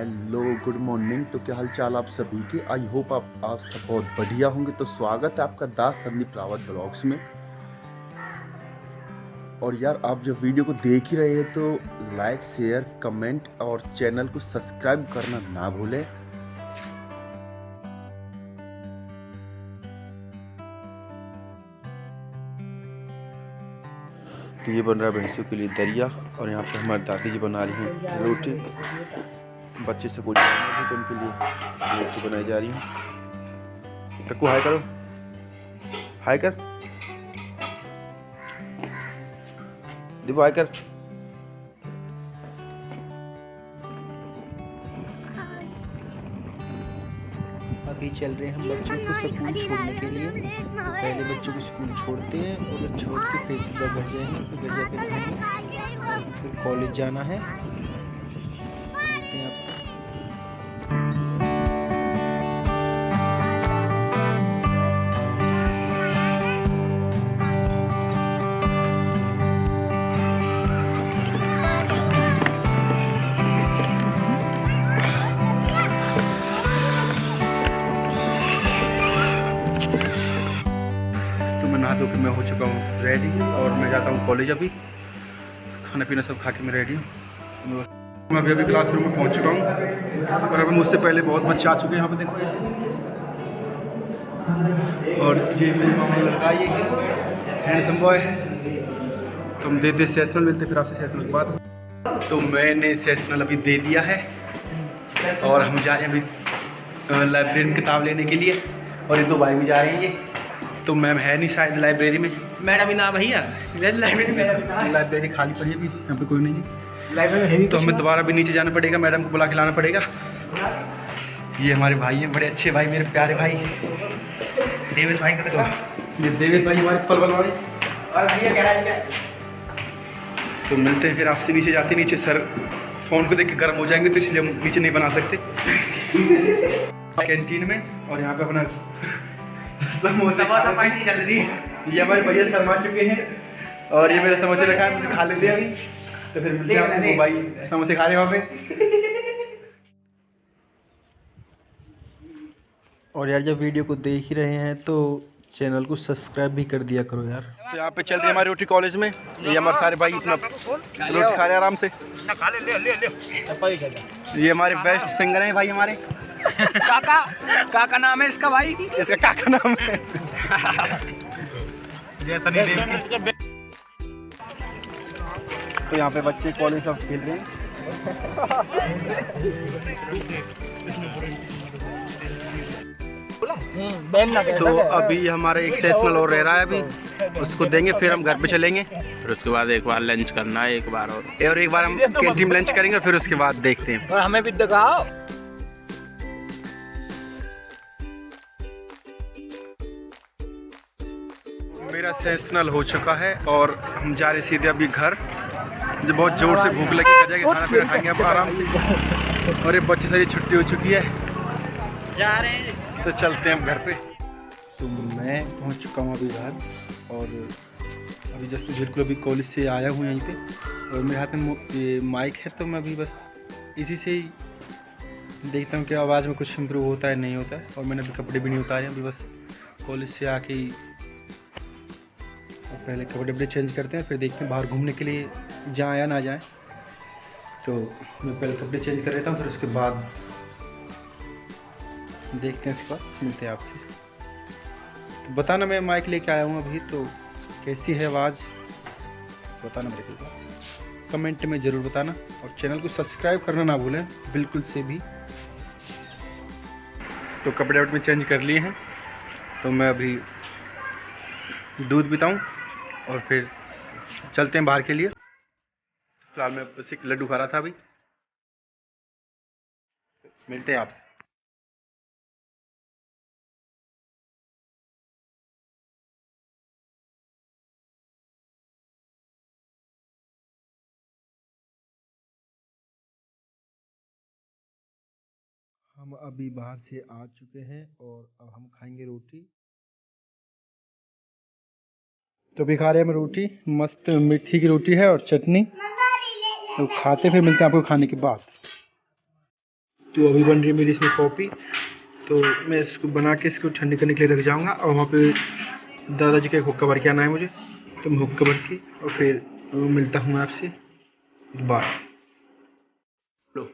Hello good morning. तो क्या हाल चाल आप सभी के। आई होप आप सब बहुत बढ़िया होंगे। तो स्वागत है आपका दास संदीप रावत ब्लॉग्स में। और यार आप जब वीडियो को देख ही रहे हैं तो लाइक शेयर कमेंट और चैनल को सब्सक्राइब करना ना भूलें। तो ये बन रहा है भैंसों के लिए दरिया और यहाँ पे हमारी दादी जी बना रही हैं रोटी। बच्चे से कुछ जाना तो उनके लिए रोटी बनाई जा रही है। टक्कू हाय करो, हाय कर दीपू, हाय कर। अभी चल रहे हैं हम बच्चों को स्कूल छोड़ने के लिए। तो पहले बच्चों को स्कूल छोड़ते हैं और छोड़ के फिर सीधा घर जाएंगे, फिर घर जाकर खाएंगे, फिर कॉलेज जाना है। मिलते हैं आपसे। नहा धो के मैं हो चुका हूँ रेडी और मैं जाता हूँ कॉलेज। अभी खाना पीना सब खा के मैं रेडी हूँ। मैं अभी क्लासरूम में पहुँच चुका हूँ और अभी मुझसे पहले बहुत बच्चे आ चुके हैं यहाँ पे, देखो। और ये मेरे मामा लड़का, ये हैंडसम बॉय। तो हम देते सेशनल, मिलते फिर आपसे सेशनल के बाद। तो मैंने सेशनल अभी दे दिया है और हम जा रहे हैं अभी लाइब्रेरी में किताब लेने के लिए। और ये दो भाई भी जा रहे हैं। ये तो मैम है नहीं शायद लाइब्रेरी में। मैडम ही ना भैया, लाइब्रेरी में लाइब्रेरी खाली पड़ी है, अभी यहाँ पे कोई नहीं है लाइब्रेरी में। तो हमें दोबारा भी नीचे जाना पड़ेगा, मैडम को बुला के लाना पड़ेगा। ये हमारे भाई हैं, बड़े अच्छे भाई, मेरे प्यारे भाई देवेश भाई का। तो ये देवेश भाई हमारे फल बनवाने। और भैया कह रहा है तो मिलते हैं फिर आपसे नीचे जाते। नीचे सर फ़ोन को देख के गर्म हो जाएंगे तो इसलिए हम नीचे नहीं बना सकते कैंटीन में। और यहाँ पे अपना समोसा पार्टी चल रही है। ये हमारे भैया शर्मा चुके हैं और ये मेरा समोसे रखा है, मुझे खा लेते हैं अभी। तो फिर मिलते हैं आपको, भाई समोसे खा रहे हैं वहाँ पे। और यार जब वीडियो को देख ही रहे हैं तो चैनल को सब्सक्राब भी कर दिया करो यार। तो यहाँ पे चल रही है हमारी रोटी कॉलेज में। ये हमारे सारे भाई इतना रोटी खा रहे हैं आराम से। ये हमारे बेस्ट सिंगर हैं भाई हमारे। काका नाम है इसका भाई, इसका काका नाम है। तो यहाँ पे बच्चे कॉलेज सब खेल रहे हैं। तो अभी हमारा एक सेशनल और रह रहा है, अभी उसको देंगे फिर हम घर पे चलेंगे। फिर उसके बाद एक बार लंच करना है, एक बार और एक बार हम कैंटीन में लंच करेंगे। फिर उसके बाद देखते हैं। और हमें भी दिखाओ। मेरा सेशनल हो चुका है और हम जा रहे सीधे अभी घर। मुझे बहुत जोर से भूख लगी, कर जाएगी खाना पीना खाएंगे अब आराम से। और ये बच्चे सारी छुट्टी हो चुकी है, जा रहे हैं तो चलते हैं हम घर पे। तो मैं पहुंच चुका हूं अभी घर और अभी जस्ट बिल्कुल अभी कॉलेज से आया हूं यहीं पे। और मेरे हाथ में ये माइक है, तो मैं अभी बस इसी से ही देखता हूं कि आवाज़ में कुछ इम्प्रूव होता है नहीं होता है। और मैंने अभी कपड़े भी नहीं उतारे, अभी बस कॉलेज से आके ही पहले कपड़े चेंज करते हैं, फिर देखते हैं बाहर घूमने के लिए जाएँ या ना जाएँ। तो मैं पहले कपड़े चेंज कर लेता हूँ, फिर उसके बाद देखते हैं, इसके बाद मिलते हैं आपसे। तो बताना, मैं माइक लेके आया हूँ अभी, तो कैसी है आवाज़ बताना मेरे को, कमेंट में ज़रूर बताना। और चैनल को सब्सक्राइब करना ना भूलें बिल्कुल से भी। तो कपड़े वपड़े चेंज कर लिए हैं, तो मैं अभी दूध पीता हूँ और फिर चलते हैं बाहर के लिए। फिलहाल मैं बस एक लड्डू खा रहा था अभी। मिलते हैं आपसे। हम अभी बाहर से आ चुके हैं और अब हम खाएंगे रोटी। तो अभी खा रहे हैं हम रोटी, मस्त मीठी की रोटी है और चटनी। तो खाते फिर मिलते हैं आपको खाने के बाद। तो अभी बन रही है मेरी इसमें कॉपी। तो मैं इसको बना के इसको ठंडे करने के लिए रख जाऊँगा, और वहाँ पे दादाजी का एक हुक्का भर के आना है मुझे, तो मैं हुक्का भर के और फिर मिलता हूँ आपसे बाय। लो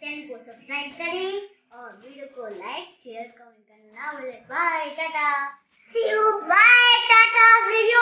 चैनल को सब्सक्राइब करें और वीडियो को लाइक शेयर कमेंट करना ना भूलें। Bye tata, see you, bye tata, video